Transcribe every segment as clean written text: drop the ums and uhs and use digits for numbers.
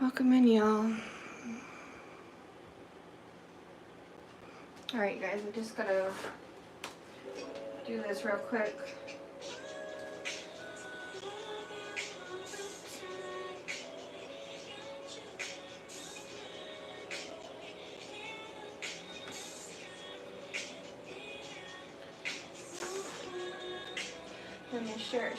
Welcome in, y'all. Alright, guys, I just gotta do this real quick. Then the shirt.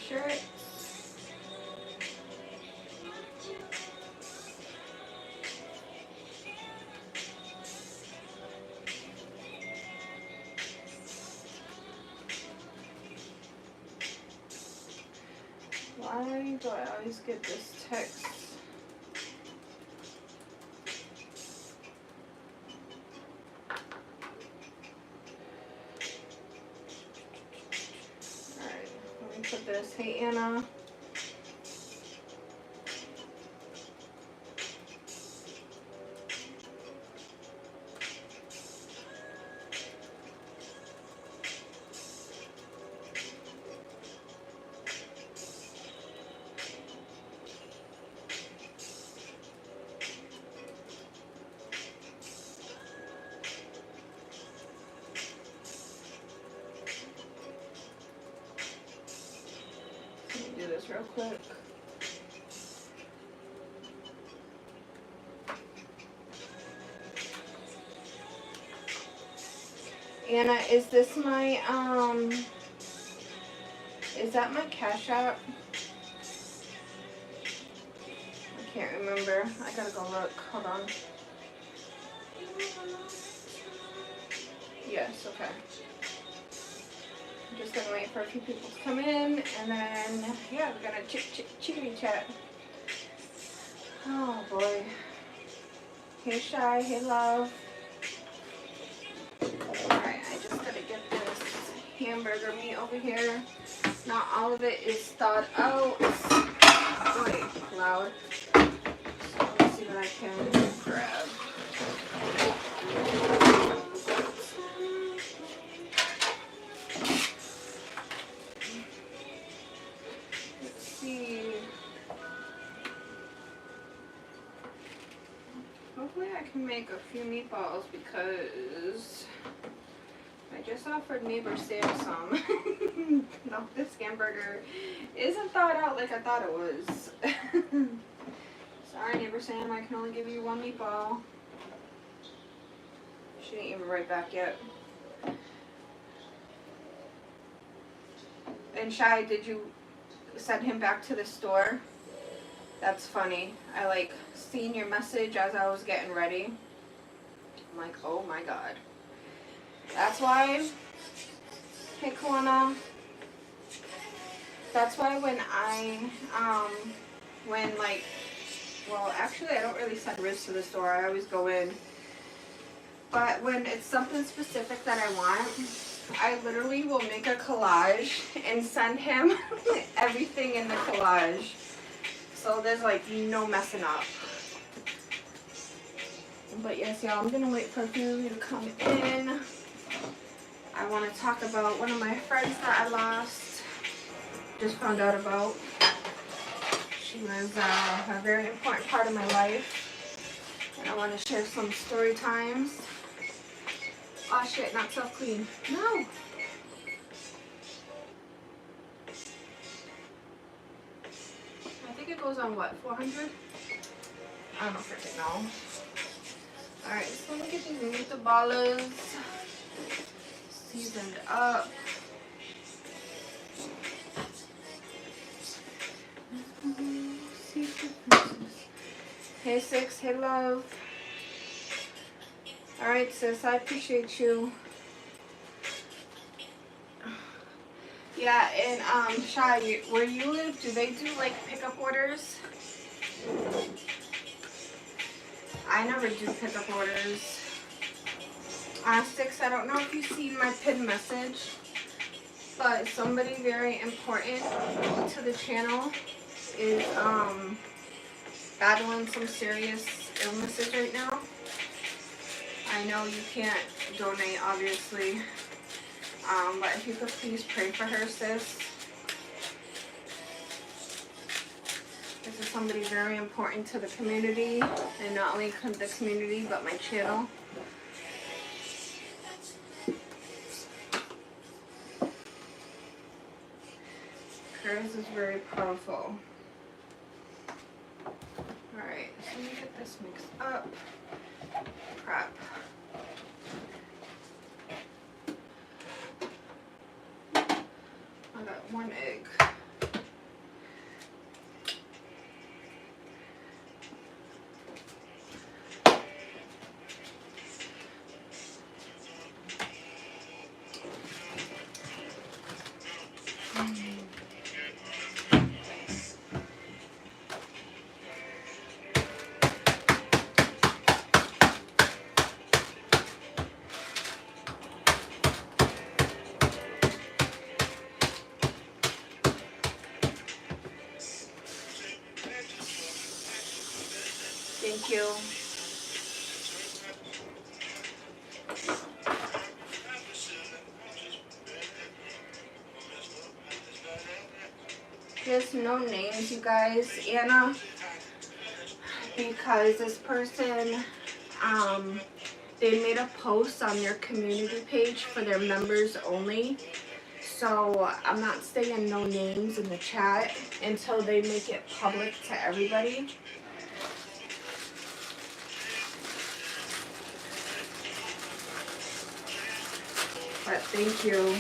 Why do I always get this text? Alright, let me put this. Hey, Anna. Do this real quick. Anna, is this my is that my Cash App? I can't remember. I gotta go look. Hold on. Yes, okay. I'm just gonna wait for a few people to come in, and then, yeah, we're gonna chickadee chat. Oh, boy. Hey, Shy. Hey, Love. Alright, I just gotta get this hamburger meat over here. Not all of it is thawed out. Boy, loud. So let me see what I can grab. Hopefully I can make a few meatballs because I just offered neighbor Sam some. No, this hamburger isn't thawed out like I thought it was. Sorry, neighbor Sam, I can only give you one meatball. She didn't even write back yet. And Shy, did you send him back to the store? That's funny. I seen your message as I was getting ready. I'm like, oh my god. That's why, hey Kona, that's why when well, actually I don't really send Riz to the store. I always go in. But when it's something specific that I want, I literally will make a collage and send him everything in the collage. So there's no messing up. But yes, y'all, I'm gonna wait for a few of you to come in. I want to talk about one of my friends that I lost. Just found out about. She was a very important part of my life. And I want to share some story times. Oh shit, not self-clean. No! I think it goes on what, 400? I don't freaking know. Alright, so let me get these meatballs seasoned up. Hey Six, hey Love. Alright sis, I appreciate you. Yeah, and Shy, where you live, do they do pickup orders? I never do pickup orders. Six, I don't know if you've seen my pinned message, but somebody very important to the channel is battling some serious illnesses right now. I know you can't donate, obviously, but if you could please pray for her, sis. Because is somebody very important to the community, and not only the community, but my channel. Hers is very powerful. Alright, so let me get this mixed up. Prep. I got 1 egg. Thank you. There's no names, you guys. Anna, because this person, they made a post on their community page for their members only. So I'm not saying no names in the chat until they make it public to everybody. But thank you.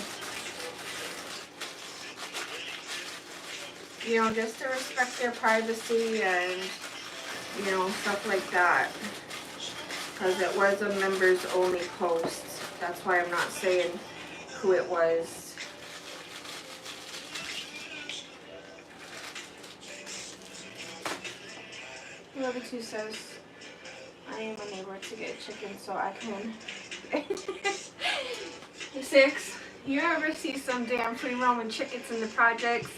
You know, just to respect their privacy and, you know, stuff like that. Because it was a members only post. That's why I'm not saying who it was. Whoever two says, I am unable to get chicken so I can. 6, you ever see some damn free roaming chickens in the projects?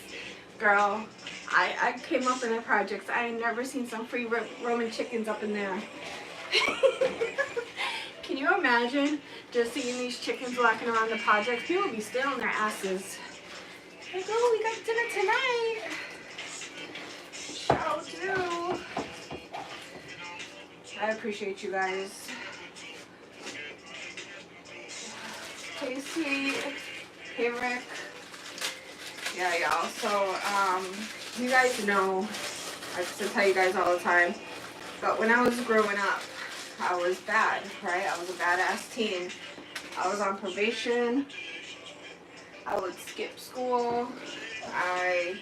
Girl, I came up in the projects. I ain't never seen some free roaming chickens up in there. Can you imagine just seeing these chickens walking around the projects? People be still on their asses. Like, oh, we got dinner tonight. Shout do. I appreciate you guys. Hey, sweet. Hey, Rick. Yeah, y'all. So, you guys know, I used to tell you guys all the time, but when I was growing up, I was bad, right? I was a badass teen. I was on probation. I would skip school. I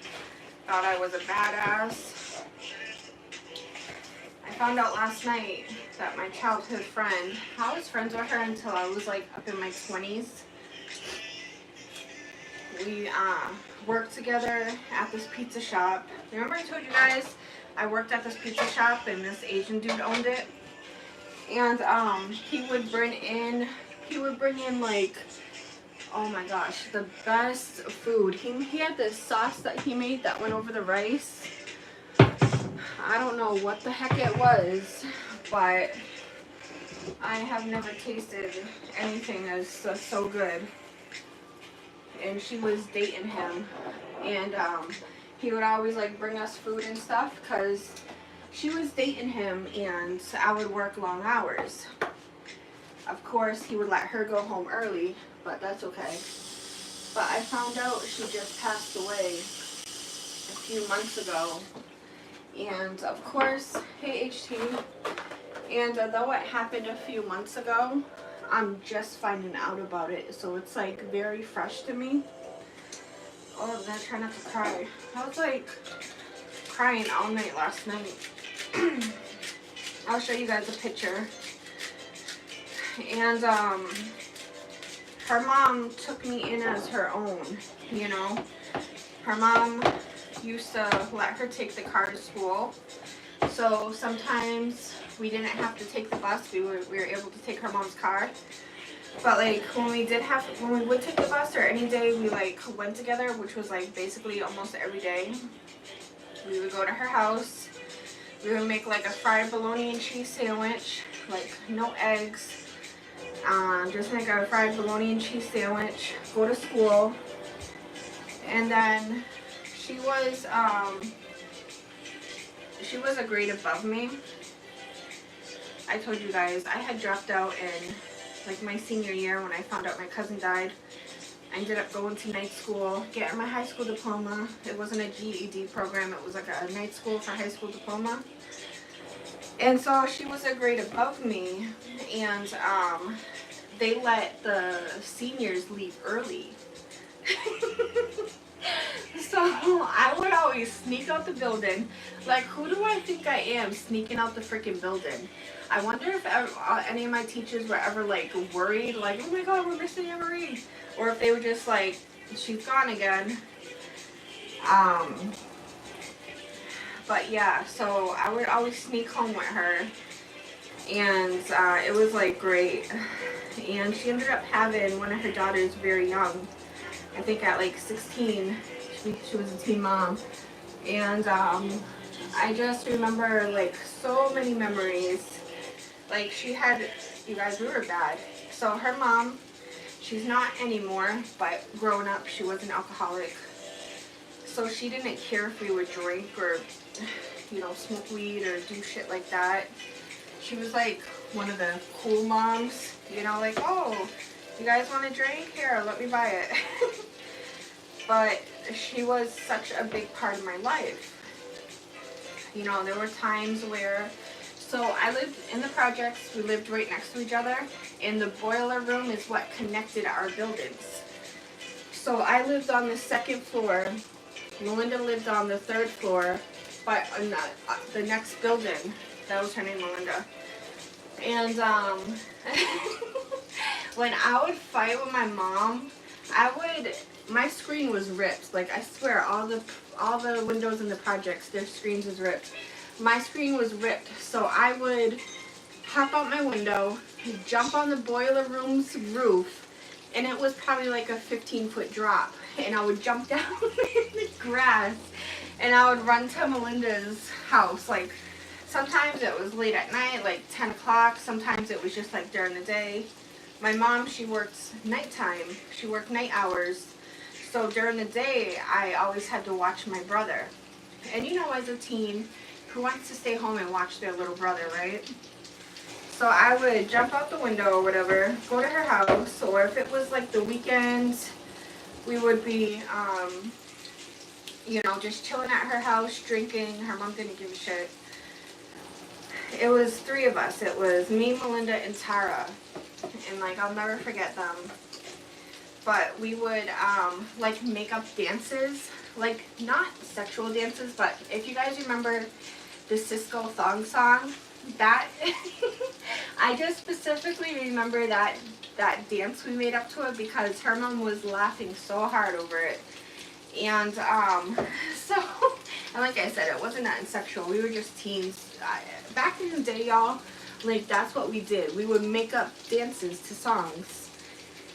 thought I was a badass. I found out last night that my childhood friend, I was friends with her until I was like up in my 20s. We worked together at this pizza shop. Remember I told you guys I worked at this pizza shop and this Asian dude owned it? And he would bring in like, oh my gosh, the best food. He had this sauce that he made that went over the rice. I don't know what the heck it was, but I have never tasted anything as so good. And she was dating him, and he would always like bring us food and stuff because she was dating him, and I would work long hours. Of course, he would let her go home early, but that's okay. But I found out she just passed away a few months ago. And of course, hey HT, and though it happened a few months ago, I'm just finding out about it, so it's like very fresh to me. Oh, I'm gonna try not to cry. I was like crying all night last night. I'll show you guys a picture. And her mom took me in as her own, you know. Her mom used to let her take the car to school, so sometimes we didn't have to take the bus. We were able to take her mom's car. But like when we would take the bus, or any day we like went together, which was like basically almost every day, we would go to her house. We would make like a fried bologna and cheese sandwich, like no eggs. Just make a fried bologna and cheese sandwich, go to school. And then she was a grade above me. I told you guys, I had dropped out in like my senior year when I found out my cousin died. I ended up going to night school, getting my high school diploma. It wasn't a GED program, it was like a night school for high school diploma. And so she was a grade above me, and they let the seniors leave early. So I would always sneak out the building. Like, who do I think I am sneaking out the freaking building? I wonder if any of my teachers were ever like worried, like, oh my god, we're missing Emery. Or if they were just like, she's gone again. But yeah, so I would always sneak home with her. And it was like great. And she ended up having one of her daughters very young. I think at like 16, she was a teen mom. And I just remember like so many memories. Like she had, you guys, we were bad. So her mom, she's not anymore, but growing up she was an alcoholic. So she didn't care if we would drink or, you know, smoke weed or do shit like that. She was like one of the cool moms, you know, like, oh, you guys want a drink? Here, let me buy it. But she was such a big part of my life. You know, there were times where, so I lived in the projects, we lived right next to each other, and the boiler room is what connected our buildings. So I lived on the second floor, Melinda lived on the third floor, but in the next building, that was her name, Melinda. And when I would fight with my mom, my screen was ripped. Like, I swear, all the windows in the projects, their screens was ripped. My screen was ripped, so I would hop out my window, jump on the boiler room's roof, and it was probably like a 15-foot drop. And I would jump down in the grass, and I would run to Melinda's house. Like, sometimes it was late at night, like 10 o'clock. Sometimes it was just like during the day. My mom, she worked nighttime. She worked night hours. So during the day, I always had to watch my brother. And you know, as a teen, who wants to stay home and watch their little brother, right? So I would jump out the window or whatever, go to her house, or if it was like the weekend, we would be, you know, just chilling at her house, drinking. Her mom didn't give a shit. It was 3 of us. It was me, Melinda, and Tara. And, like, I'll never forget them. But we would, like, make up dances. Like, not sexual dances, but if you guys remember the Cisco thong song, that, I just specifically remember that dance we made up to it because her mom was laughing so hard over it. And, so, and like I said, it wasn't nothing sexual. We were just teens. Back in the day, y'all, like, that's what we did. We would make up dances to songs.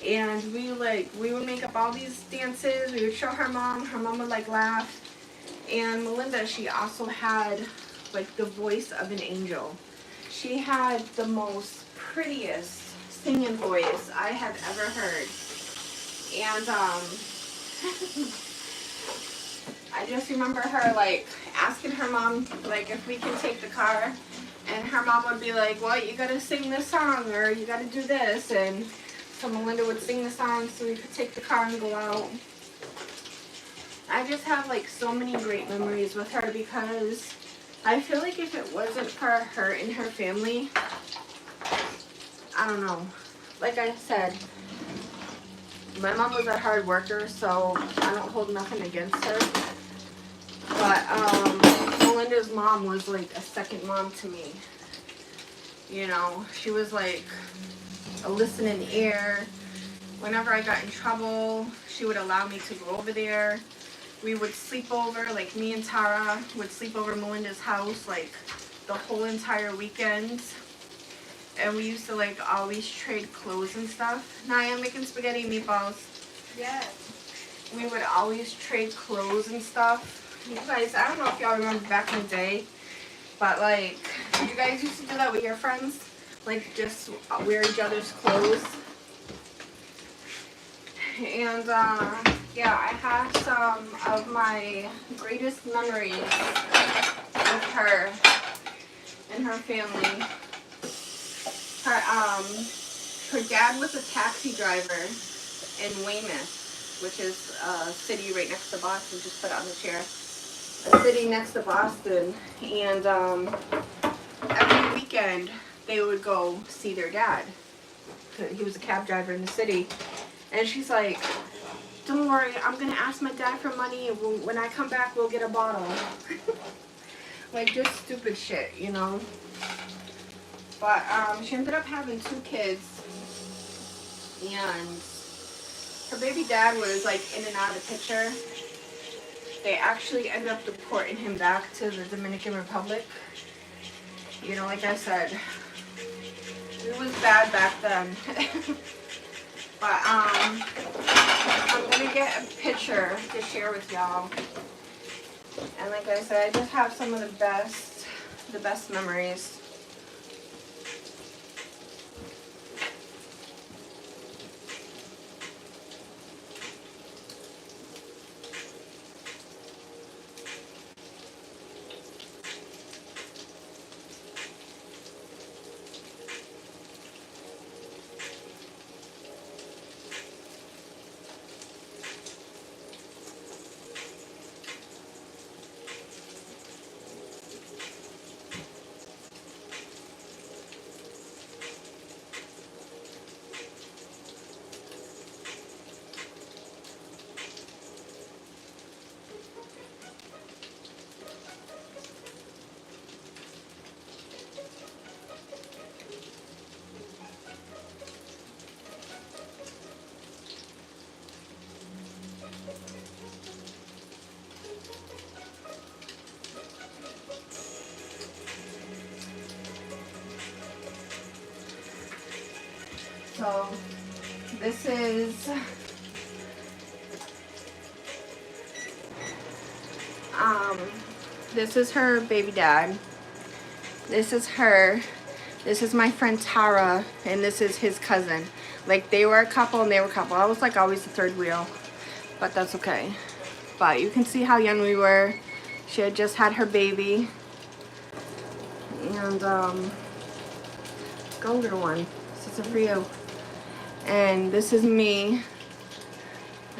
And we would make up all these dances. We would show her mom. Her mom would, like, laugh. And Melinda, she also had, like, the voice of an angel. She had the most prettiest singing voice I have ever heard. And, I just remember her, like, asking her mom, like, if we can take the car. And her mom would be like, well, you gotta sing this song, or you gotta do this. And so Melinda would sing the song so we could take the car and go out. I just have, like, so many great memories with her because I feel like if it wasn't for her and her family, I don't know. Like I said, my mom was a hard worker, so I don't hold nothing against her. But Melinda's mom was like a second mom to me. You know, she was like a listening ear. Whenever I got in trouble, she would allow me to go over there. We would sleep over, like me and Tara would sleep over Melinda's house like the whole entire weekend. And we used to like always trade clothes and stuff. Now I am making spaghetti and meatballs. Yeah. We would always trade clothes and stuff. You guys, I don't know if y'all remember back in the day, but like, you guys used to do that with your friends? Like, just wear each other's clothes. And, yeah, I have some of my greatest memories with her and her family. Her dad was a taxi driver in Weymouth, which is a city right next to Boston. Just put it on the chair. A city next to Boston, and every weekend they would go see their dad. He was a cab driver in the city, and she's like, "Don't worry, I'm gonna ask my dad for money, and when I come back, we'll get a bottle." Like, just stupid shit, you know. But she ended up having 2 kids, and her baby dad was like in and out of the picture. They actually ended up deporting him back to the Dominican Republic. You know, like I said, it was bad back then. But I'm gonna get a picture to share with y'all. And like I said, I just have some of the best memories. So this is her baby dad. This is her. This is my friend Tara, and this is his cousin. Like, they were a couple and they were a couple. I was like always the third wheel, but that's okay. But you can see how young we were. She had just had her baby. And go little one. This is for you. And this is me.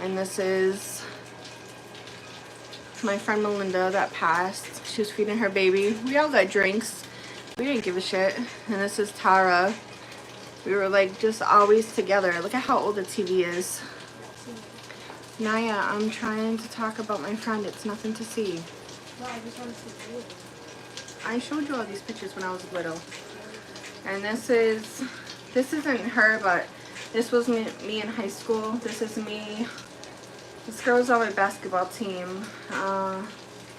And this is my friend Melinda that passed. She was feeding her baby. We all got drinks. We didn't give a shit. And this is Tara. We were like just always together. Look at how old the TV is. Naya, I'm trying to talk about my friend. It's nothing to see. No, I just want to see you. I showed you all these pictures when I was little. And this isn't her, but this was me in high school. This is me. This girl's on my basketball team. I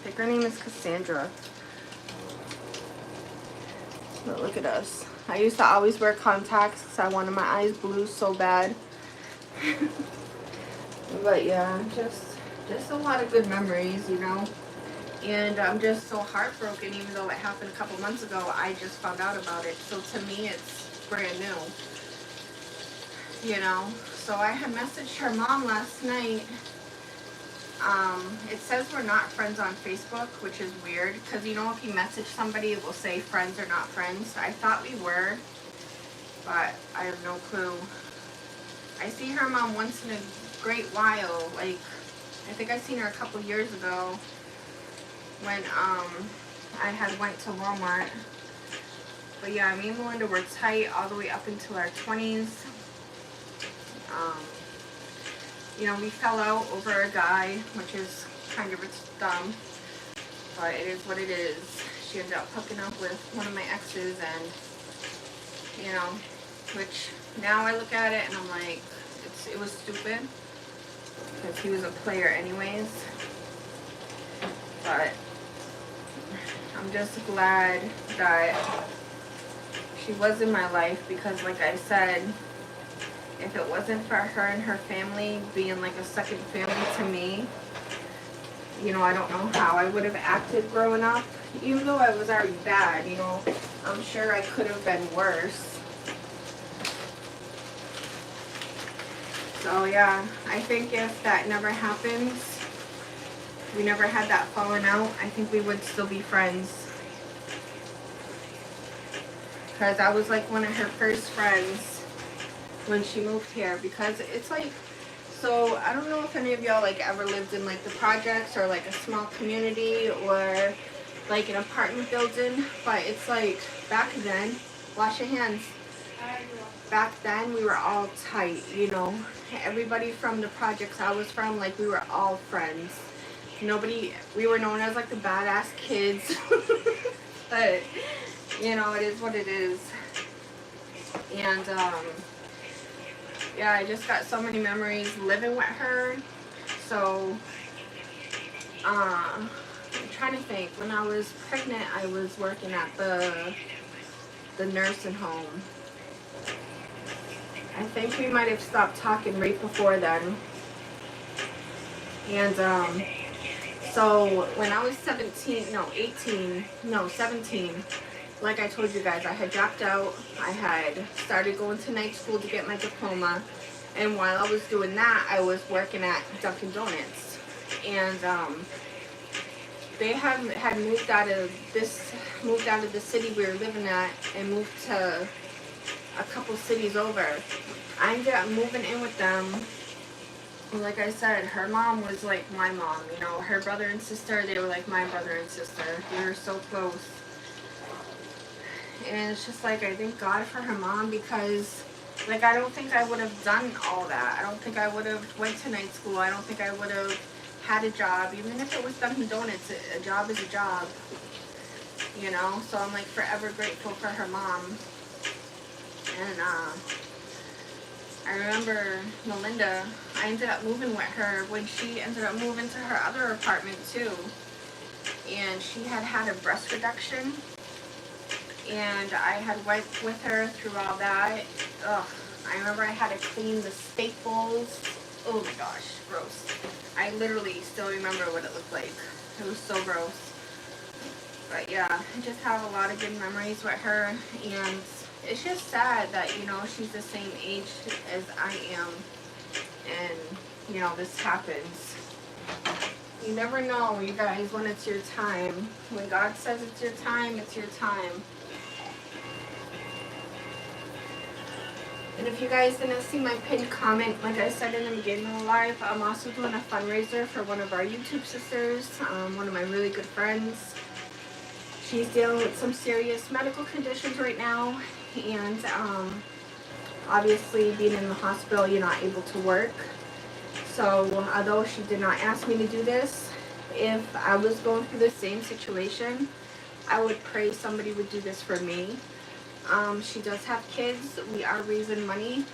think her name is Cassandra. But look at us. I used to always wear contacts because I wanted my eyes blue so bad. But yeah, just a lot of good memories, you know. And I'm just so heartbroken, even though it happened a couple months ago. I just found out about it. So to me, it's brand new. You know. So I had messaged her mom last night. It says we're not friends on Facebook, which is weird. Because, you know, if you message somebody, it will say friends or not friends. I thought we were. But I have no clue. I see her mom once in a great while. Like, I think I seen her a couple years ago. When I had went to Walmart. But yeah, me and Melinda were tight all the way up into our 20s. You know, we fell out over a guy, which is kind of dumb. But it is what it is. She ended up hooking up with one of my exes, and, you know, which now I look at it and I'm like, it was stupid. Because he was a player anyways. But I'm just glad that she was in my life, because like I said, if it wasn't for her and her family being like a second family to me, you know, I don't know how I would have acted growing up. Even though I was already bad, you know, I'm sure I could have been worse. So yeah, I think if that never happens, we never had that falling out, I think we would still be friends. Because I was like one of her first friends when she moved here. Because it's like, so I don't know if any of y'all like ever lived in like the projects or like a small community or like an apartment building, but it's like back then, wash your hands. Back then we were all tight, you know. Everybody from the projects I was from, like we were all friends. Nobody, we were known as like the badass kids. But you know, it is what it is. And yeah, I just got so many memories living with her. So I'm trying to think. When I was pregnant, I was working at the nursing home. I think we might have stopped talking right before then. And so when I was 17, no 17, like I told you guys, I had dropped out. I had started going to night school to get my diploma. And while I was doing that, I was working at Dunkin' Donuts. And they had moved out of the city we were living at and moved to a couple cities over. I ended up moving in with them. Like I said, her mom was like my mom, you know. Her brother and sister, they were like my brother and sister. We were so close. And it's just like, I thank God for her mom, because like I don't think I would have done all that. I don't think I would have went to night school. I don't think I would have had a job. Even if it was Dunkin' Donuts, a job is a job, you know. So I'm like forever grateful for her mom. And I remember Melinda, I ended up moving with her when she ended up moving to her other apartment too. And she had had a breast reduction. And I had went with her through all that. Ugh, I remember I had to clean the steak bowls. Oh my gosh, gross. I literally still remember what it looked like. It was so gross. But yeah, I just have a lot of good memories with her. And it's just sad that, you know, she's the same age as I am. And, you know, this happens. You never know, you guys, when it's your time. When God says it's your time, it's your time. And if you guys didn't see my pinned comment, like I said in the beginning of the live, I'm also doing a fundraiser for one of our YouTube sisters, one of my really good friends. She's dealing with some serious medical conditions right now, and obviously being in the hospital, you're not able to work. So although she did not ask me to do this, if I was going through the same situation, I would pray somebody would do this for me. She does have kids. We are raising money.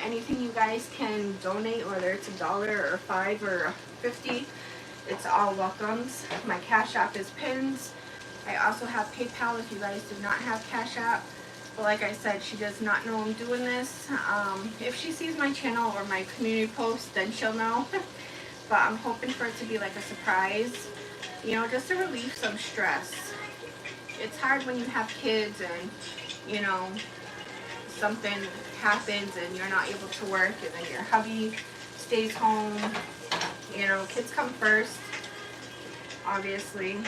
Anything you guys can donate, whether it's $1 or $5 or $50, it's all welcomes. My Cash App is pinned. I also have PayPal if you guys do not have Cash App. But like I said, she does not know I'm doing this. If she sees my channel or my community post, then she'll know. But I'm hoping for it to be like a surprise, you know, just to relieve some stress. It's hard when you have kids and, you know, something happens and you're not able to work, and then your hubby stays home. You know, kids come first, obviously.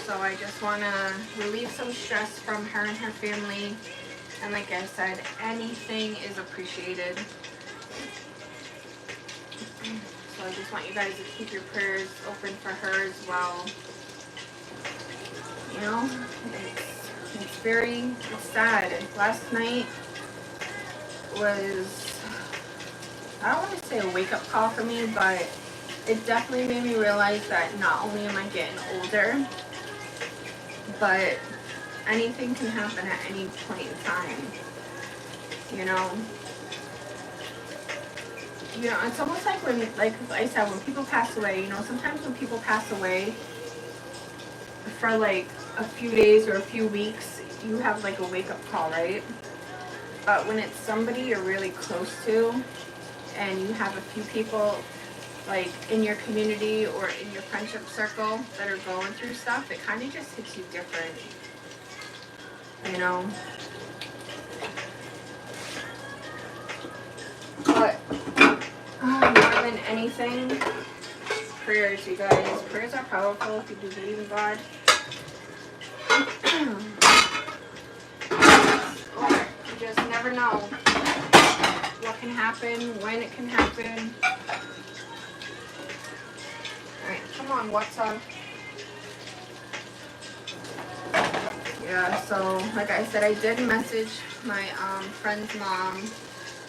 So I just want to relieve some stress from her and her family. And like I said, anything is appreciated. So I just want you guys to keep your prayers open for her as well. You know, it's sad. Last night was, I don't want to say a wake-up call for me, but it definitely made me realize that not only am I getting older, but anything can happen at any point in time. You know, it's almost like when, like I said, when people pass away, you know, sometimes when people pass away for like a few days or a few weeks, you have like a wake-up call, right? But when it's somebody you're really close to and you have a few people like in your community or in your friendship circle that are going through stuff, it kind of just hits you different, you know? But more than anything, prayers, you guys. Prayers are powerful if you do believe in God. Or you just never know what can happen, when it can happen. Alright, come on, what's up? Yeah, so like I said, I did message my friend's mom.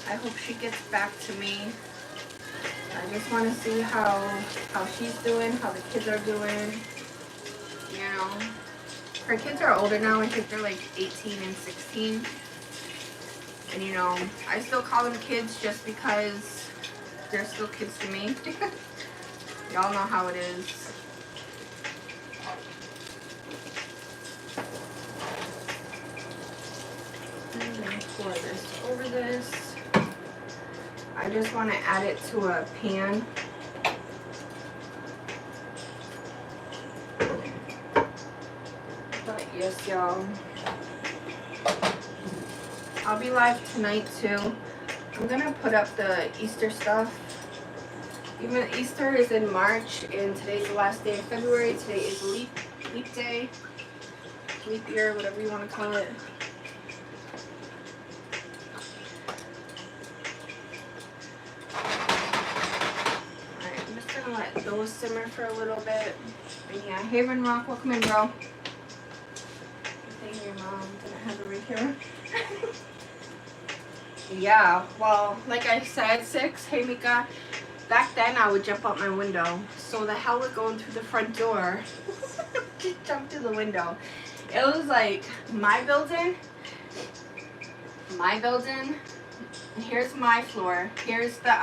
I hope she gets back to me. I just want to see how she's doing, how the kids are doing. You know, her kids are older now. I think they're like 18 and 16. And you know, I still call them kids just because they're still kids to me. Y'all know how it is. I'm gonna pour this over this. I just want to add it to a pan. But yes, y'all. I'll be live tonight too. I'm gonna put up the Easter stuff. Even Easter is in March, and today's the last day of February. Today is leap day, leap year, whatever you want to call it. Alright, I'm just gonna let those simmer for a little bit. And yeah, Haven Rock, welcome in, bro. Thank your mom didn't have a right here. Yeah, well, like I said, 6, hey Mika, back then I would jump out my window. So the hell with going through the front door, just jump through the window. It was like my building, here's my floor, here's the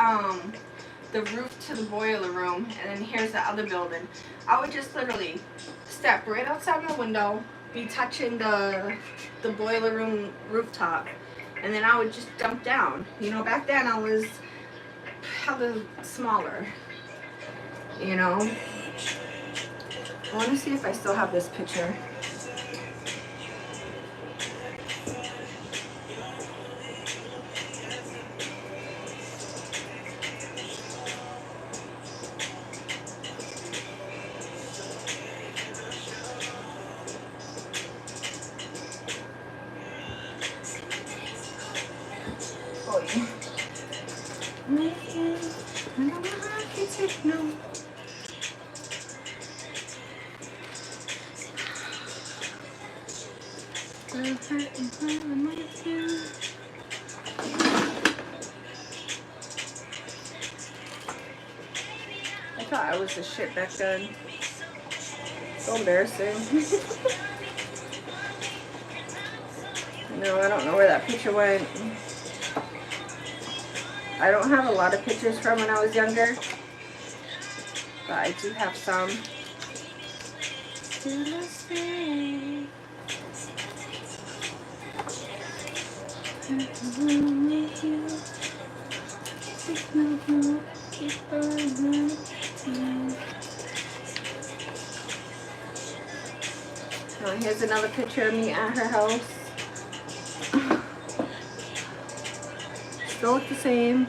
roof to the boiler room, and then here's the other building. I would just literally step right outside my window, be touching the boiler room rooftop, and then I would just jump down. You know, back then I was hella smaller, you know. I want to see if I still have this picture. Oh yeah. I thought I was the shit back then. So embarrassing. No, I don't know where that picture went. I don't have a lot of pictures from when I was younger, but I do have some. Oh, here's another picture of me at her house. Still look the same.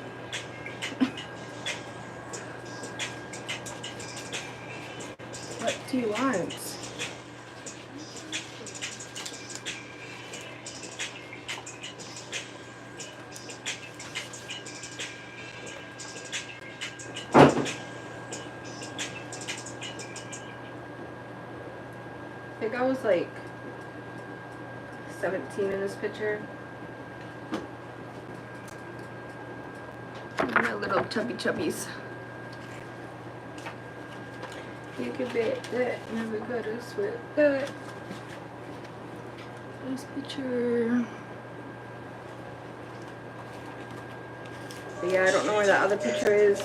What do you want? I think I was like 17 in this picture. My little chubby chubbies. You could bet that never got to sweat that. This picture. But yeah, I don't know where that other picture is.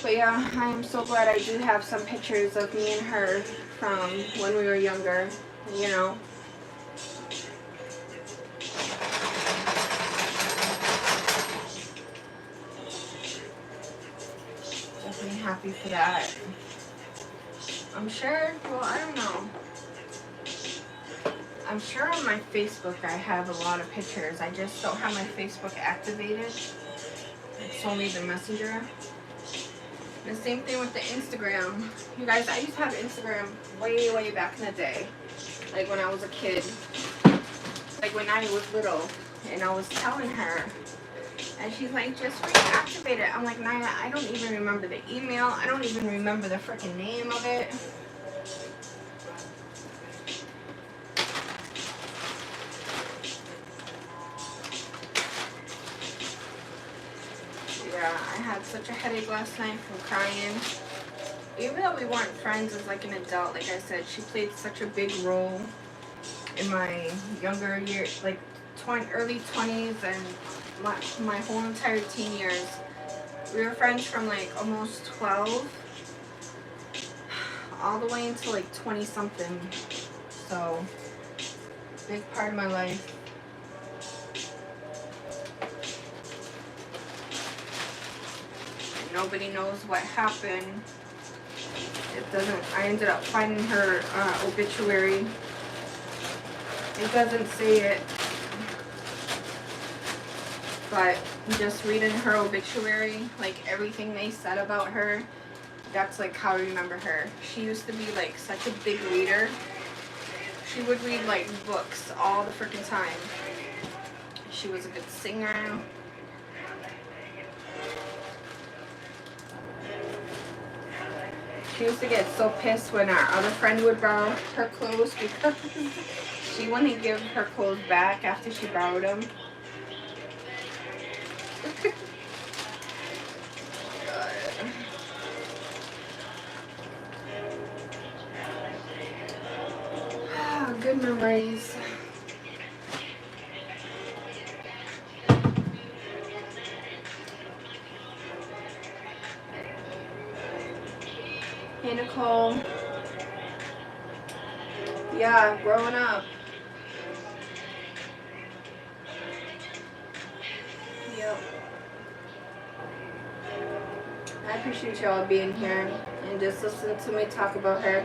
But yeah, I am so glad I do have some pictures of me and her from when we were younger, you know. Definitely happy for that. I'm sure, well, I don't know. I'm sure on my Facebook I have a lot of pictures. I just don't have my Facebook activated. It's only the messenger. The same thing with the Instagram. You guys, I used to have Instagram way back in the day. Like when I was a kid. Like when I was little. And I was telling her. And she's like, just reactivate it. I'm like, Naya, I don't even remember the email. I don't even remember the freaking name of it. Yeah, I had such a headache last night from crying. Even though we weren't friends as like an adult, like I said, she played such a big role in my younger years, like early 20s and my whole entire teen years. We were friends from like almost 12 all the way until like 20 something. So, big part of my life. Nobody knows what happened. It doesn't. I ended up finding her obituary. It doesn't say it, but just reading her obituary, like everything they said about her, that's like how I remember her. She used to be like such a big reader. She would read like books all the freaking time. She was a good singer. She used to get so pissed when our other friend would borrow her clothes because she wouldn't give her clothes back after she borrowed them. Oh, good memories. Hey, Nicole. Yeah, growing up. Yep. I appreciate y'all being here and just listening to me talk about her.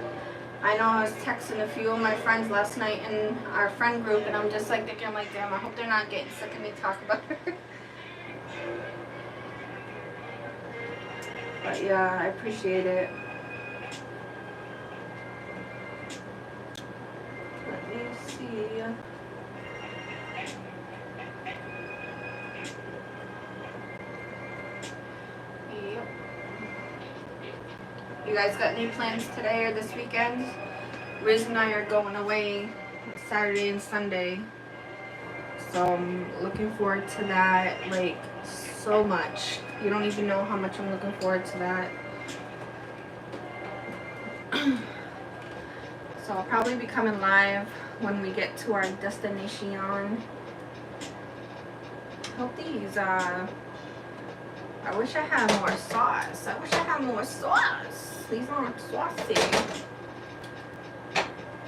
I know I was texting a few of my friends last night in our friend group, and I'm just like thinking, like, damn, I hope they're not getting sick of me talking about her. But yeah, I appreciate it. Let me see. Yep. You guys got any plans today or this weekend? Riz and I are going away Saturday and Sunday. So I'm looking forward to that, like, so much. You don't even know how much I'm looking forward to that. So I'll probably be coming live when we get to our destination. Hope these, I wish I had more sauce. I wish I had more sauce. These aren't saucy.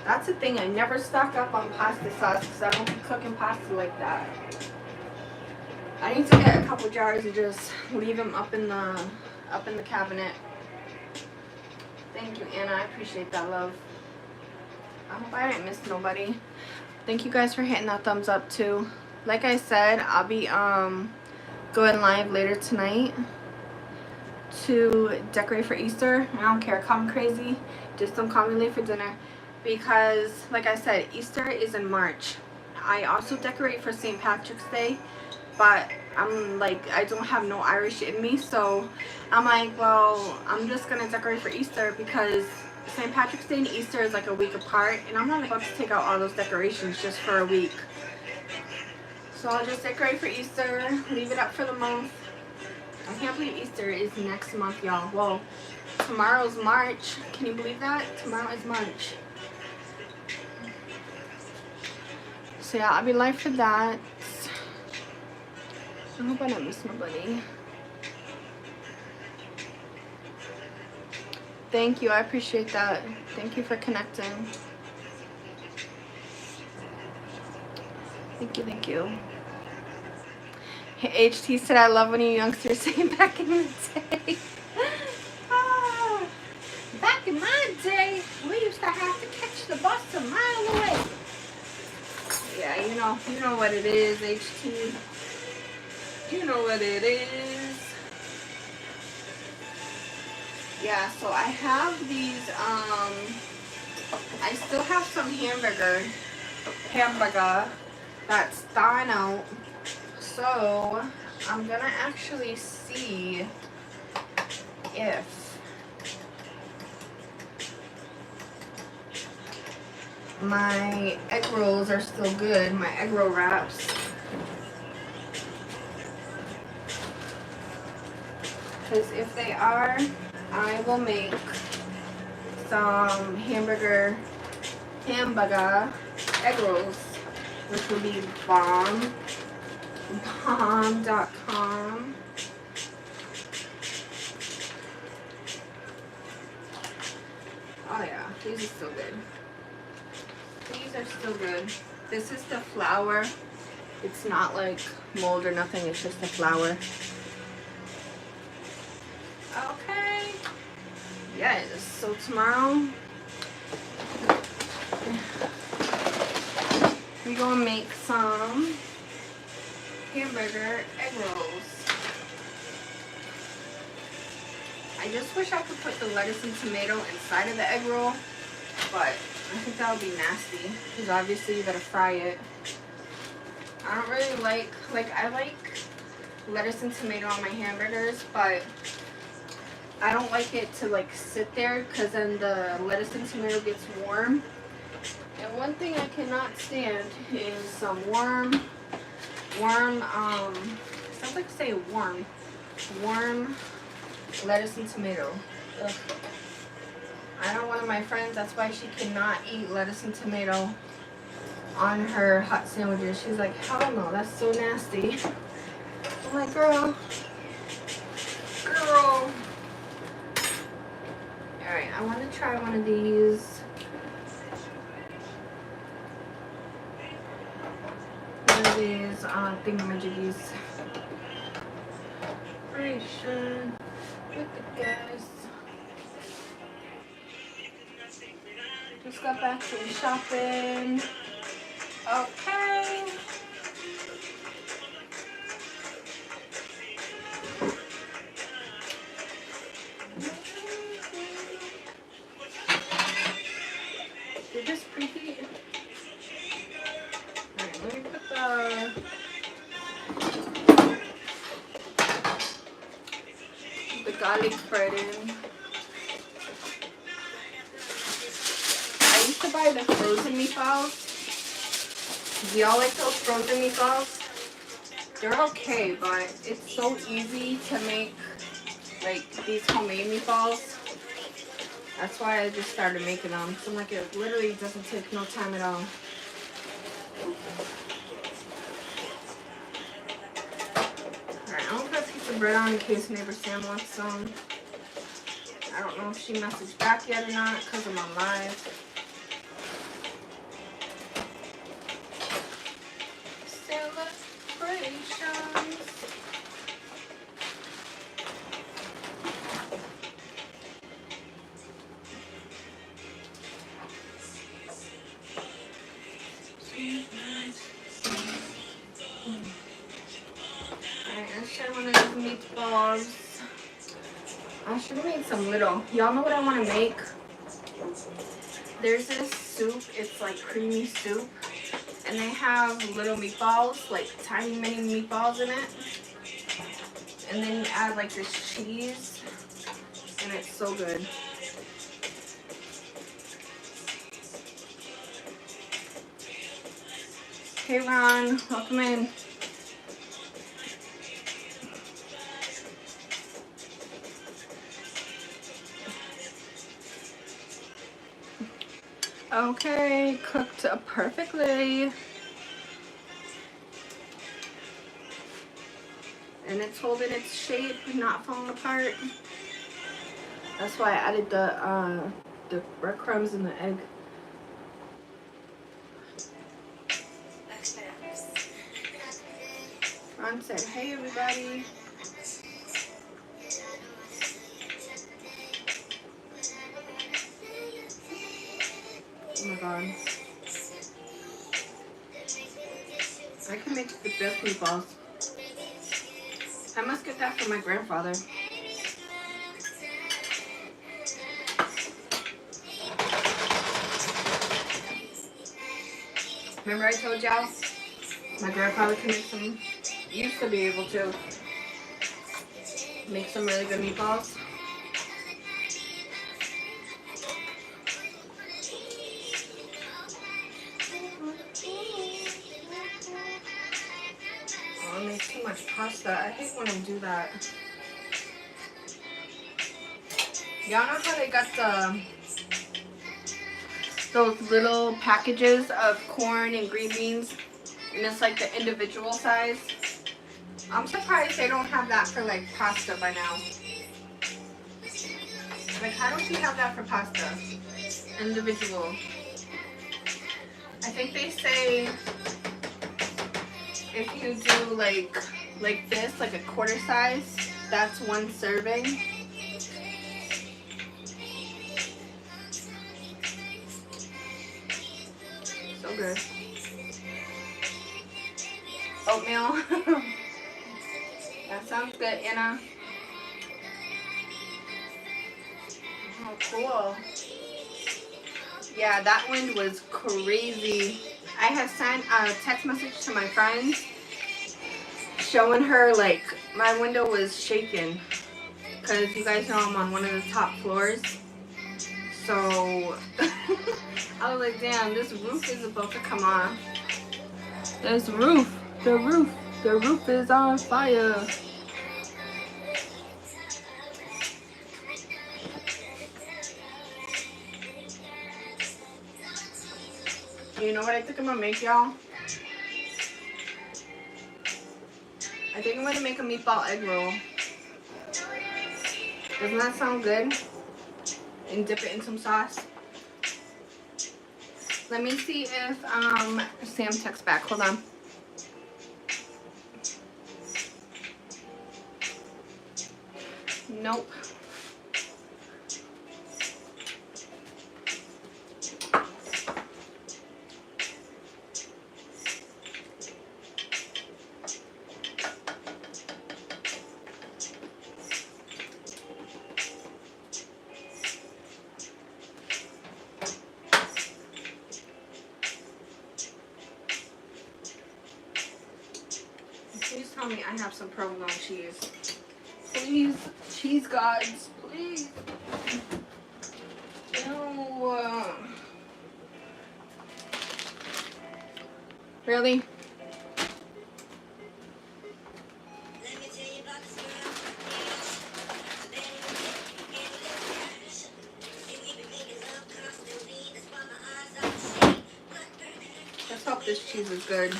That's the thing, I never stock up on pasta sauce because I don't be cooking pasta like that. I need to get a couple jars and just leave them up in the cabinet. Thank you, Anna. I appreciate that, love. I hope I didn't miss nobody. Thank you guys for hitting that thumbs up too. Like I said, I'll be going live later tonight to decorate for Easter. I don't care, call me crazy, just don't call me late for dinner, because like I said, Easter is in March. I also decorate for St. Patrick's Day, but I'm like, I don't have no Irish in me, so I'm like, well, I'm just gonna decorate for Easter because St. Patrick's Day and Easter is like a week apart, and I'm not about to take out all those decorations just for a week. So I'll just decorate for Easter, leave it up for the month. I can't believe Easter is next month, y'all. Well, tomorrow's March. Can you believe that? Tomorrow is March. So yeah, I'll be live for that. I hope I don't miss nobody. Thank you, I appreciate that. Thank you for connecting. Thank you, thank you. Hey, HT said, I love when you youngsters say back in the day. Back in my day, we used to have to catch the bus a mile away. Yeah, you know what it is, HT. You know what it is. Yeah, so I have these, I still have some hamburger that's thawing out. So I'm gonna actually see if my egg rolls are still good, my egg roll wraps. Because if they are, I will make some hamburger egg rolls, which will be bomb.com. Oh yeah, these are still good. These are still good. This is the flour. It's not like mold or nothing, it's just the flour. Okay. Yes, so tomorrow we're gonna make some hamburger egg rolls. I just wish I could put the lettuce and tomato inside of the egg roll, but I think that would be nasty because obviously you gotta fry it. I don't really like I like lettuce and tomato on my hamburgers, but I don't like it to like sit there because then the lettuce and tomato gets warm. And one thing I cannot stand is some warm, sounds like say warm lettuce and tomato. Ugh. I know one of my friends, that's why she cannot eat lettuce and tomato on her hot sandwiches. She's like, hell no, that's so nasty. I'm like, girl. Alright, I want to try one of these. Thingamajiggies. Preparation with the guys. Just got back from shopping. Okay. Did this preheat? Alright, let me put the garlic bread in. I used to buy the frozen meatballs. Do y'all like those frozen meatballs? They're okay, but it's so easy to make like these homemade meatballs. That's why I just started making them. So like it literally doesn't take no time at all. Alright, I'm gonna put a piece of bread on in case neighbor Sam wants some. I don't know if she messaged back yet or not because I'm on live. Celebrations. Alright, let's try one of these meatballs. I should have made some little. Y'all know what I want to make? There's this soup. It's like creamy soup. And they have little meatballs, like tiny mini meatballs in it. And then you add like this cheese. And it's so good. Hey Ron, welcome in. Okay, cooked perfectly. And it's holding its shape, not falling apart. That's why I added the breadcrumbs in the egg. Ron said, hey everybody. Oh my god. I can make the best meatballs. I must get that from my grandfather. Remember I told y'all my grandfather can make some, used to be able to make some really good meatballs. Oh, I make too much pasta. I hate when I do that. Y'all know how they got those little packages of corn and green beans, and it's like the individual size? I'm surprised they don't have that for like pasta by now. Like, how don't you have that for pasta? Individual. I think they say if you do like this, like a quarter size, that's 1 serving. So good. Oatmeal. That sounds good, Anna. Oh, cool. Yeah, that one was crazy. I had sent a text message to my friends showing her like my window was shaking because you guys know I'm on one of the top floors. So I was like, damn, this roof is about to come off. This roof, the roof is on fire. You know what I think I'm gonna make, y'all? I think I'm gonna make a meatball egg roll. Doesn't that sound good? And dip it in some sauce. Let me see if Sam texts back. Hold on. Nope. Please tell me I have some provolone cheese. Please, cheese gods, please. No. Really? Let's hope this cheese is good.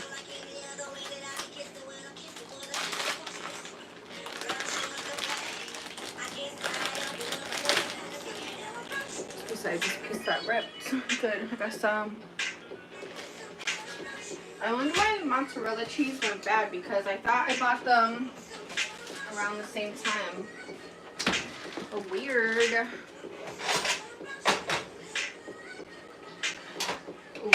I just piece that ripped. Good. I got some. I wonder why mozzarella cheese went bad because I thought I bought them around the same time. Oh, weird. Ooh.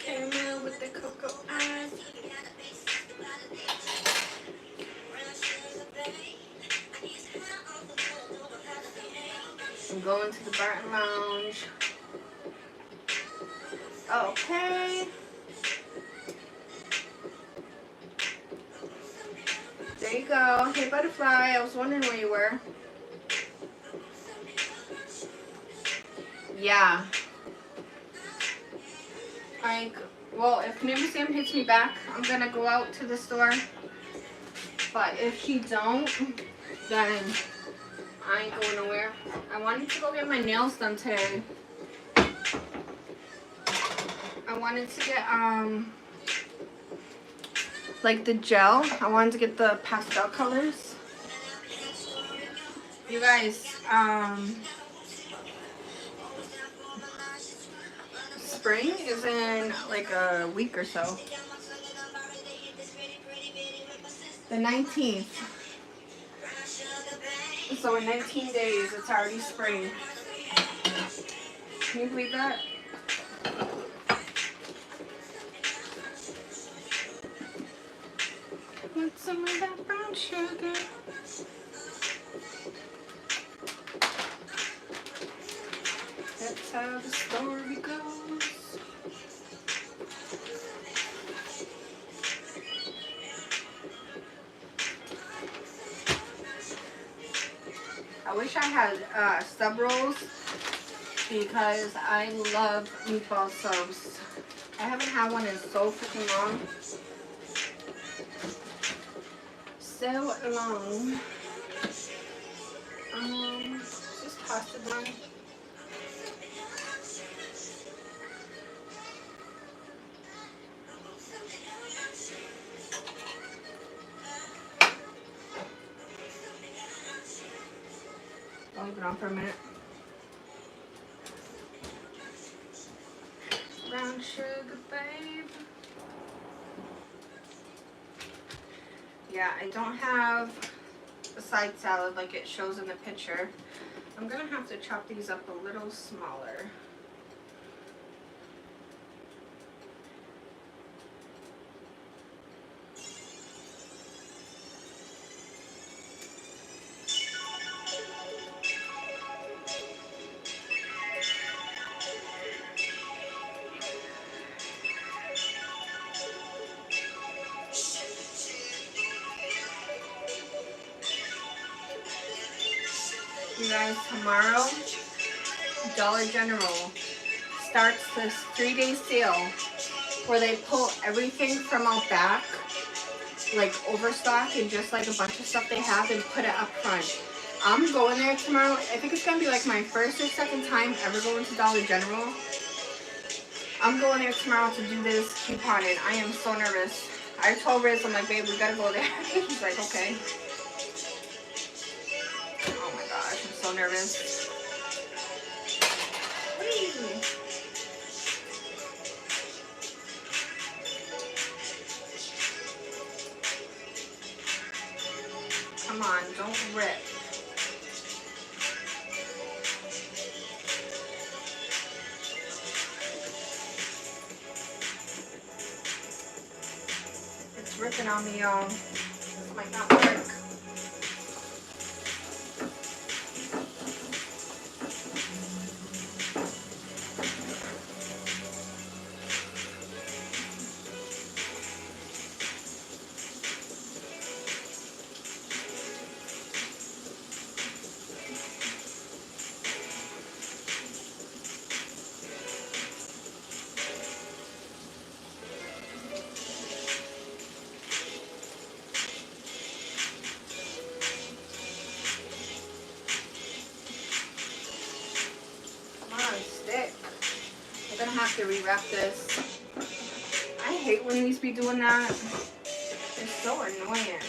Caramel with the cocoa eyes. I'm going to the Barton Lounge. Okay. There you go. Hey, butterfly. I was wondering where you were. Yeah. Well, if Neighbor Sam hits me back, I'm gonna go out to the store. But if he don't, then I ain't going nowhere. I wanted to go get my nails done today. I wanted to get like the gel. I wanted to get the pastel colors. You guys, spring is in like a week or so. The 19th. So in 19 days, it's already spring. Can you believe that? Want some of that brown sugar? That's how the story goes. I wish I had sub rolls because I love meatball subs. I haven't had one in so freaking long. So long. Is this pasta done? I'll leave it on for a minute. Brown sugar, babe. Yeah, I don't have a side salad like it shows in the picture. I'm gonna have to chop these up a little smaller. You guys, tomorrow, Dollar General starts this 3-day sale where they pull everything from out back, like overstock and just like a bunch of stuff they have, and put it up front. I'm going there tomorrow. I think it's gonna be like my first or second time ever going to Dollar General. I'm going there tomorrow to do this couponing. I am so nervous. I told Riz, I'm like, babe, we gotta go there. He's like, okay. Oh my gosh, I'm so nervous. Whee! Come on, don't rip. It's ripping on me, y'all. This might not work. I'm gonna have to rewrap this. I hate when these be doing that. It's so annoying.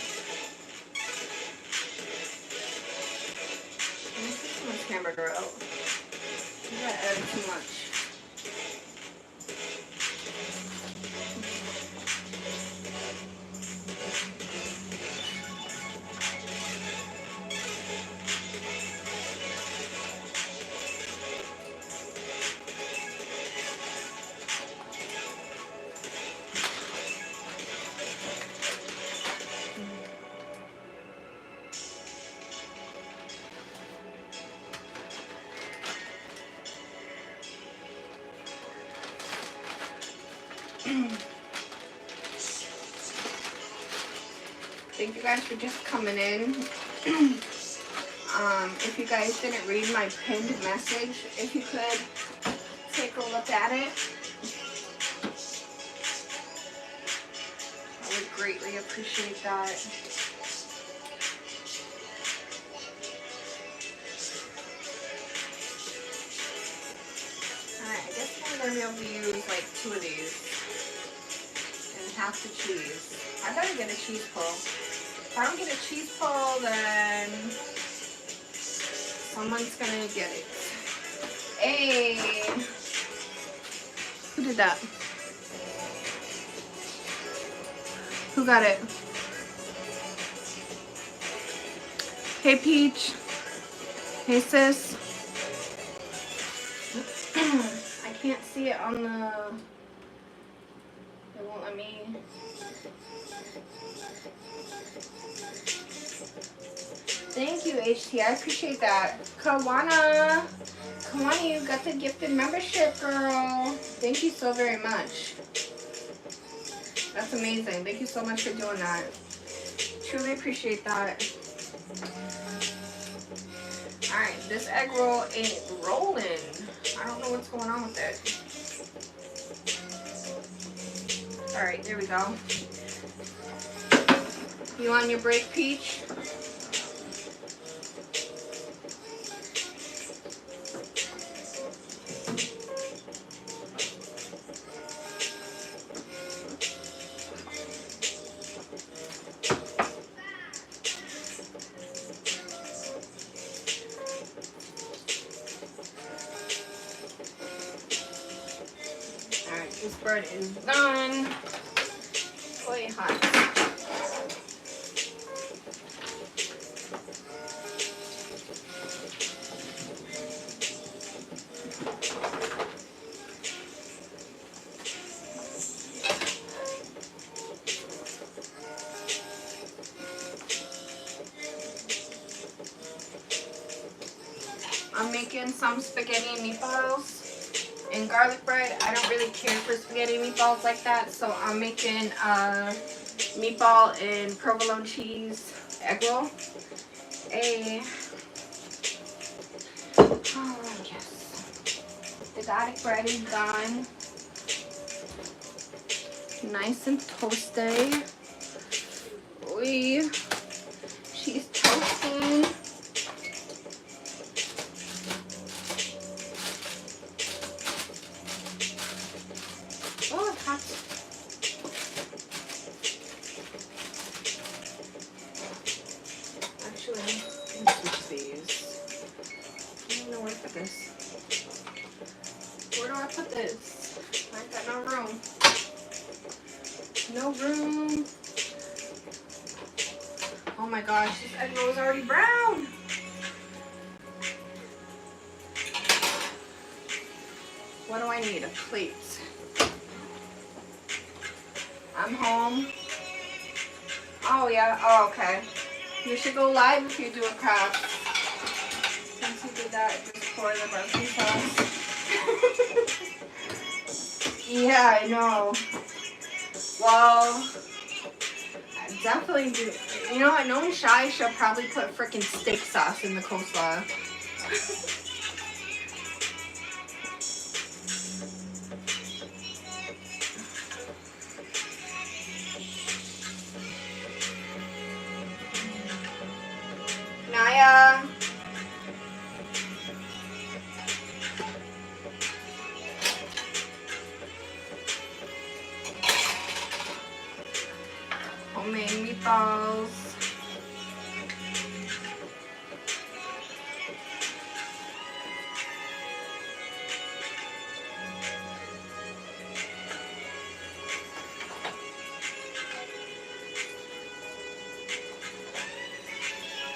Let me take some of this hamburger out. I gotta add too much. Thank you guys for just coming in. If you guys didn't read my pinned message, if you could take a look at it, I would greatly appreciate that. Alright, I guess I'm going to be able to use like 2 of these and half the cheese. I gotta get a cheese pull. If I don't get a cheese pull, then someone's gonna get it. Hey! Who did that? Who got it? Hey, Peach. Hey sis. I can't see it on the... It won't let me... Thank you, HT. I appreciate that. Kawana, you got the gifted membership, girl. Thank you so very much. That's amazing. Thank you so much for doing that. Truly appreciate that. Alright, this egg roll ain't rolling. I don't know what's going on with it. Alright, there we go. You on your break, Peach? This bread is done. Boy, hot. I'm making some spaghetti and meatballs. And garlic bread. I don't really care for spaghetti meatballs like that, so I'm making meatball and provolone cheese egg roll. Oh yes, the garlic bread is done. Nice and toasty. Oy, she's toasting. Where do I put this? I ain't got no room. No room. Oh my gosh, this egg roll is already brown. What do I need? A plate. I'm home. Oh yeah, oh okay. You should go live if you do a craft. Since you did that, just pour the barbecue sauce. Yeah, I know. Well, I definitely do. You know what? Knowing Shy, she'll probably put freaking steak sauce in the coleslaw. Naya. Homemade meatballs.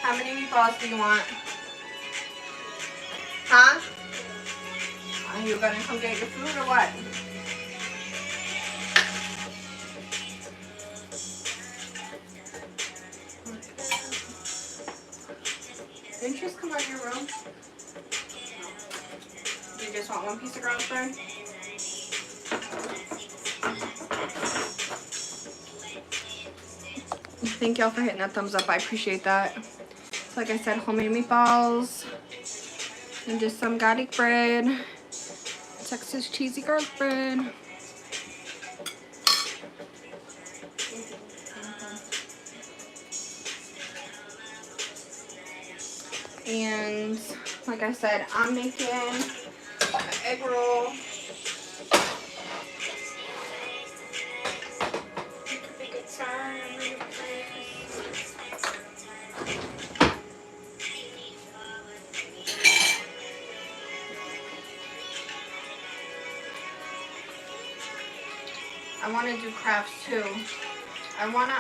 How many meatballs do you want? Huh? Are you gonna come get your food or what? Didn't you just come out of your room? You just want one piece of garlic bread? Thank y'all for hitting that thumbs up. I appreciate that. So like I said, homemade meatballs. And just some garlic bread. Texas cheesy garlic bread. And like I said, I'm making an egg roll. I want to do crafts too. I want to,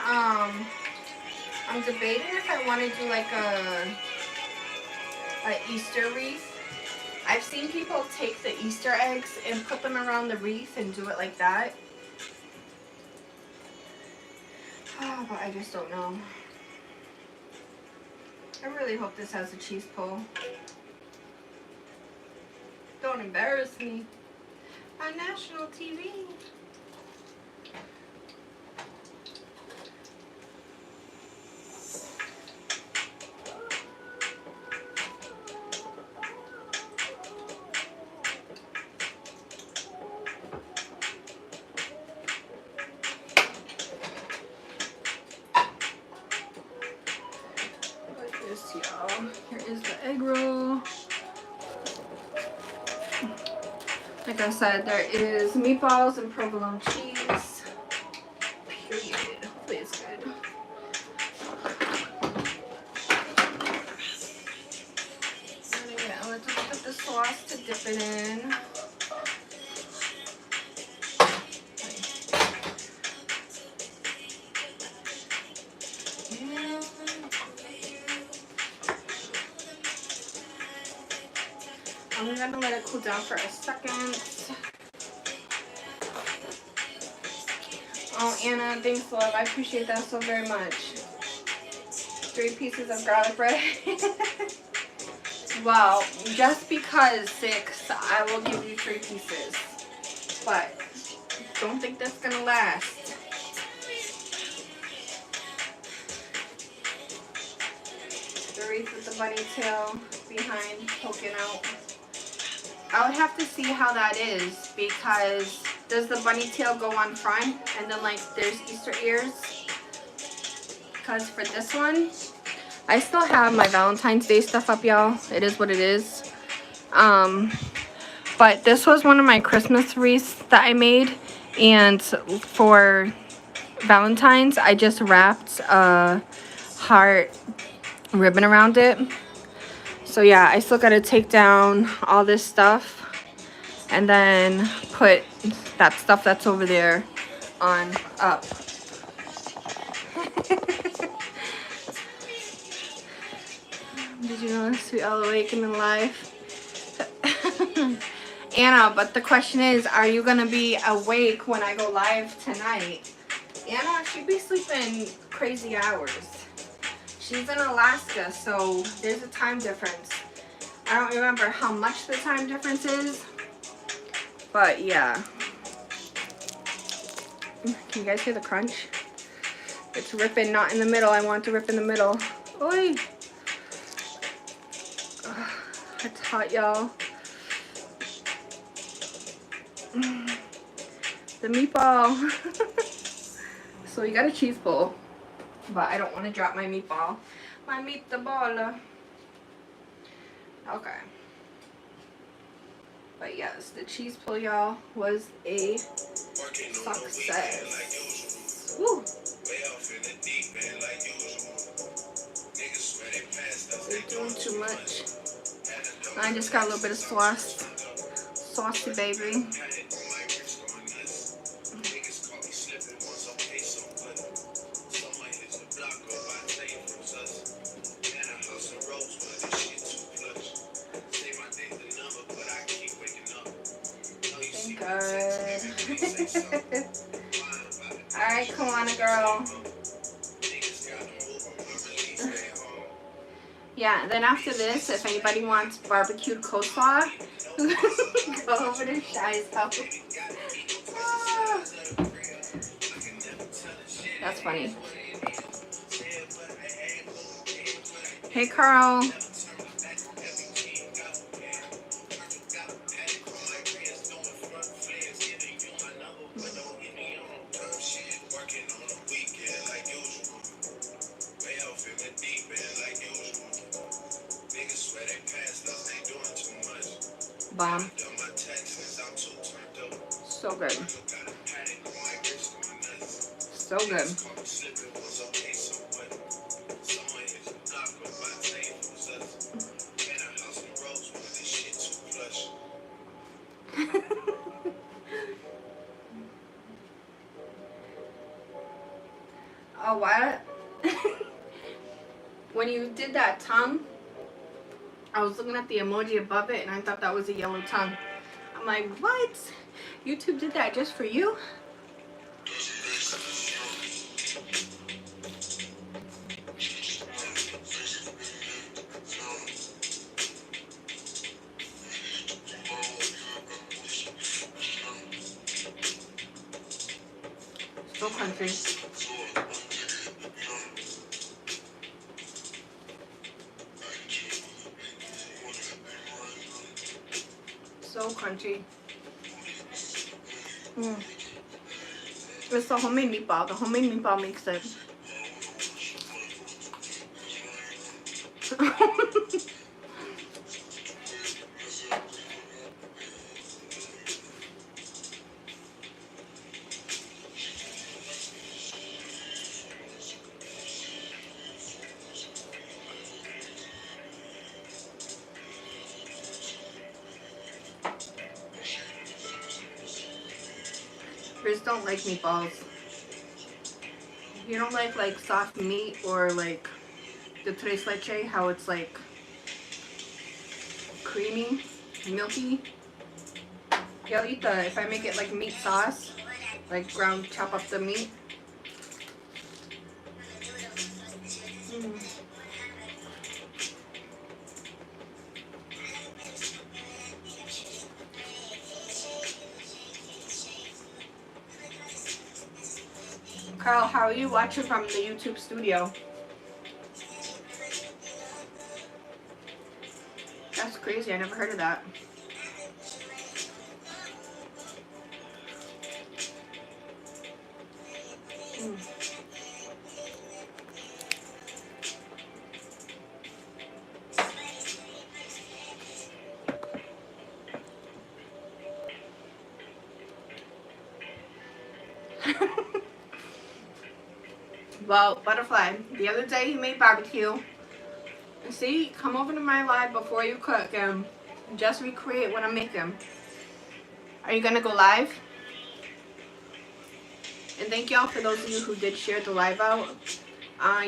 I'm debating if I want to do like a an Easter wreath. I've seen people take the Easter eggs and put them around the wreath and do it like that. Oh, but I just don't know. I really hope this has a cheese pull. Don't embarrass me on national TV. Like this, y'all. Here is the egg roll. Like I said, there is meatballs and provolone cheese. Period. Hopefully it's good. I'm gonna get a little bit of the sauce to dip it in. I'm gonna let it cool down for a second. Oh, Anna, thanks, love. I appreciate that so very much. 3 pieces of garlic bread. Well, just because 6, I will give you 3 pieces. But don't think that's gonna last. The wreath with the bunny tail behind poking out. I would have to see how that is, because does the bunny tail go on front and then like there's Easter ears? Because for this one, I still have my Valentine's Day stuff up, y'all. It is what it is. But this was one of my Christmas wreaths that I made, and for Valentine's, I just wrapped a heart ribbon around it. So yeah, I still gotta take down all this stuff and then put that stuff that's over there on up. Did you know this? We all awake and alive. Anna, but the question is, are you gonna be awake when I go live tonight? Anna, she'd be sleeping crazy hours. She's in Alaska, so there's a time difference. I don't remember how much the time difference is, but yeah. Can you guys hear the crunch? It's ripping, not in the middle. I want to rip in the middle. Oi! It's hot, y'all. The meatball. So you got a cheese pull, but I don't want to drop my meatball. My meatball. Okay. But yes, the cheese pull, y'all, was a success. Woo! They're doing too much. I just got a little bit of sauce. Saucy, baby. Thank God. Alright, come on, girl. Yeah, and then after this, if anybody wants barbecued coleslaw, go over to Shy's house. Ah. That's funny. Hey, Carl. Bomb. So good. So good. Oh, what? When you did that tongue, I was looking at the emoji above it and I thought that was a yellow tongue. I'm like, what? YouTube did that just for you? So country. So crunchy. It's the homemade meatball. The homemade meatball makes it. Chris don't like meatballs. You don't like soft meat or like the tres leche, how it's like creamy, milky. He'll eat the, if I make it like meat sauce, like ground, chop up the meat. Carl, how are you watching from the YouTube studio? That's crazy, I never heard of that. Well, Butterfly, the other day he made barbecue. See, come over to my live before you cook and just recreate what I'm making. Are you gonna go live? And thank y'all for those of you who did share the live out.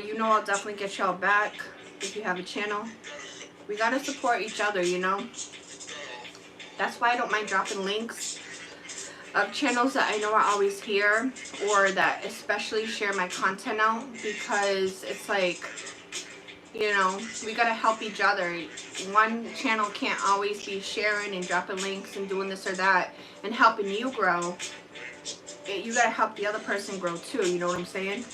You know I'll definitely get y'all back if you have a channel. We gotta support each other, you know. That's why I don't mind dropping links of channels that I know are always here or that especially share my content out, because it's like, you know, we gotta help each other. One channel can't always be sharing and dropping links and doing this or that and helping you grow. You gotta help the other person grow too, you know what I'm saying?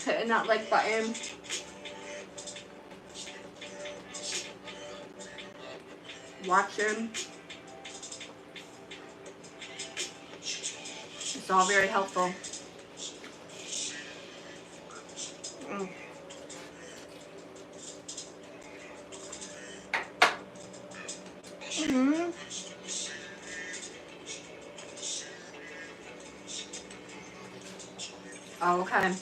Hitting that like button. Watching. It's all very helpful. Oh, okay.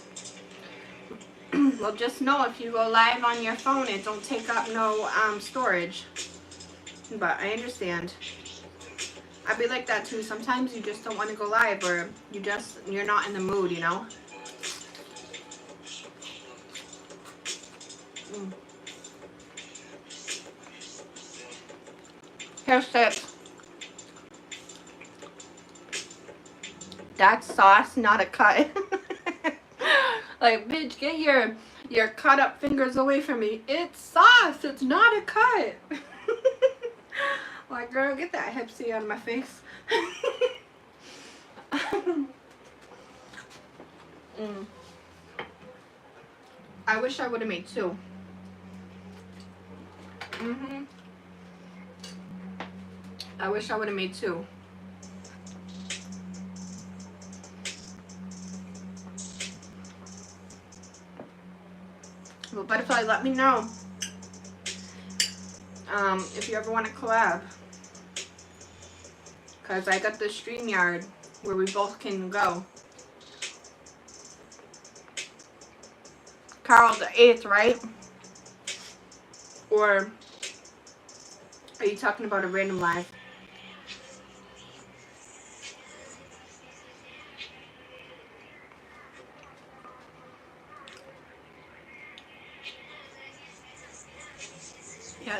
Well, just know if you go live on your phone, it don't take up no storage. But I understand. I'd be like that too. Sometimes you just don't want to go live, or you're not in the mood, you know? Here's tips. That's sauce, not a cut. Like, bitch, get your cut up fingers away from me. It's sauce. It's not a cut. Like, girl, get that Hepsi out of my face. I wish I would have made two. I wish I would have made two. Well, Butterfly, let me know if you ever want to collab. Because I got the StreamYard where we both can go. Carl, the 8th, right? Or are you talking about a random live?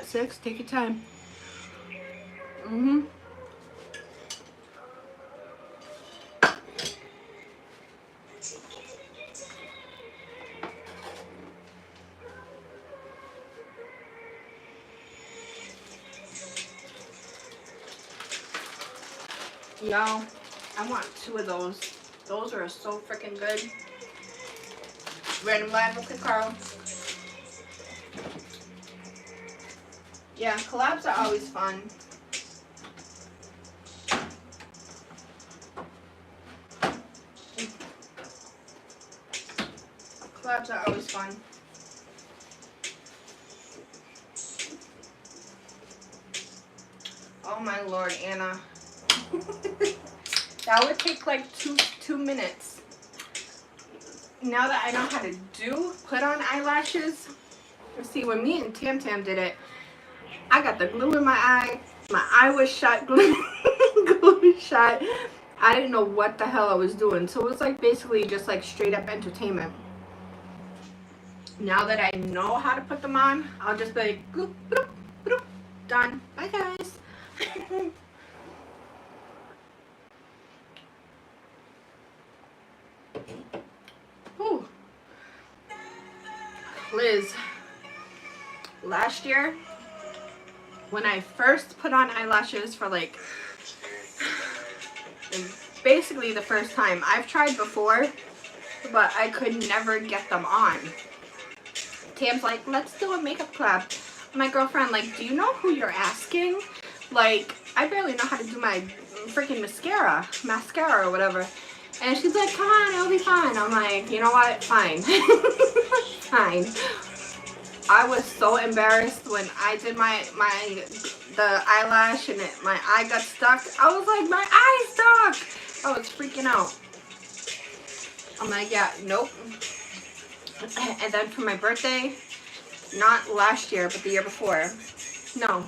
6. Take your time. Mm-hmm. Y'all, I want 2 of those. Those are so freaking good. Random live, okay, Carl. Yeah, collabs are always fun. Collabs are always fun. Oh my Lord, Anna. That would take like two minutes. Now that I know how to put on eyelashes. See, when me and Tam Tam did it, I got the glue in my eye. My eye was shut, glue shut. I didn't know what the hell I was doing. So it was like basically just like straight up entertainment. Now that I know how to put them on, I'll just be like, bloop, bloop, bloop, done. Bye guys. Whew. Liz, last year when I first put on eyelashes for like basically the first time, I've tried before but I could never get them on. Tam's like, let's do a makeup club. My girlfriend, like, do you know who you're asking? Like, I barely know how to do my freaking mascara or whatever. And she's like, come on, it'll be fine. I'm like, you know what? Fine. Fine. I was so embarrassed when I did the eyelash and my eye got stuck. I was like, my eye's stuck. I was freaking out. I'm like, yeah, nope. And then for my birthday, not last year, but the year before. No.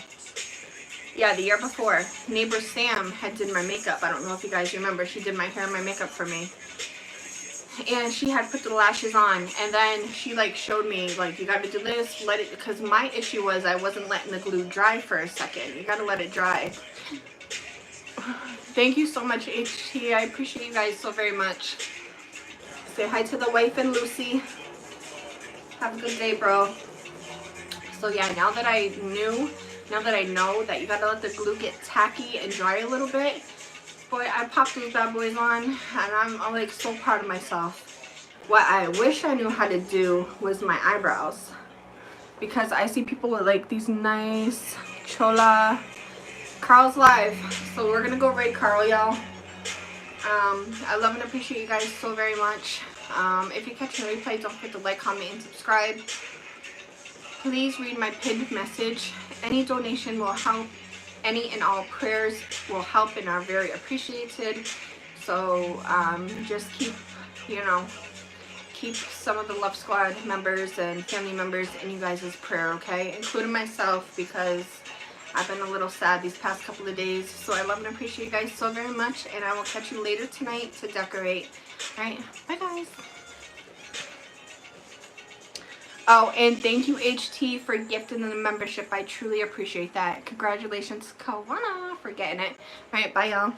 Yeah, the year before, neighbor Sam had did my makeup. I don't know if you guys remember. She did my hair and my makeup for me. And she had put the lashes on. And then she like showed me, like, you got to do this, let it, because my issue was I wasn't letting the glue dry for a second. You got to let it dry. Thank you so much, HT. I appreciate you guys so very much. Say hi to the wife and Lucy. Have a good day, bro. So yeah, now that I know that you gotta let the glue get tacky and dry a little bit, boy, I popped those bad boys on, and I'm like so proud of myself. What I wish I knew how to do was my eyebrows, because I see people with like these nice chola. Carl's live, so we're gonna go raid Carl, y'all. I love and appreciate you guys so very much. If you catch the replay, don't forget to like, comment, and subscribe. Please read my pinned message. Any donation will help. Any and all prayers will help and are very appreciated. So just keep some of the Love Squad members and family members in you guys' prayer, okay? Including myself, because I've been a little sad these past couple of days. So I love and appreciate you guys so very much, and I will catch you later tonight to decorate. Alright, bye guys. Oh, and thank you, HT, for gifting the membership. I truly appreciate that. Congratulations, Kawana, for getting it. Alright, bye y'all.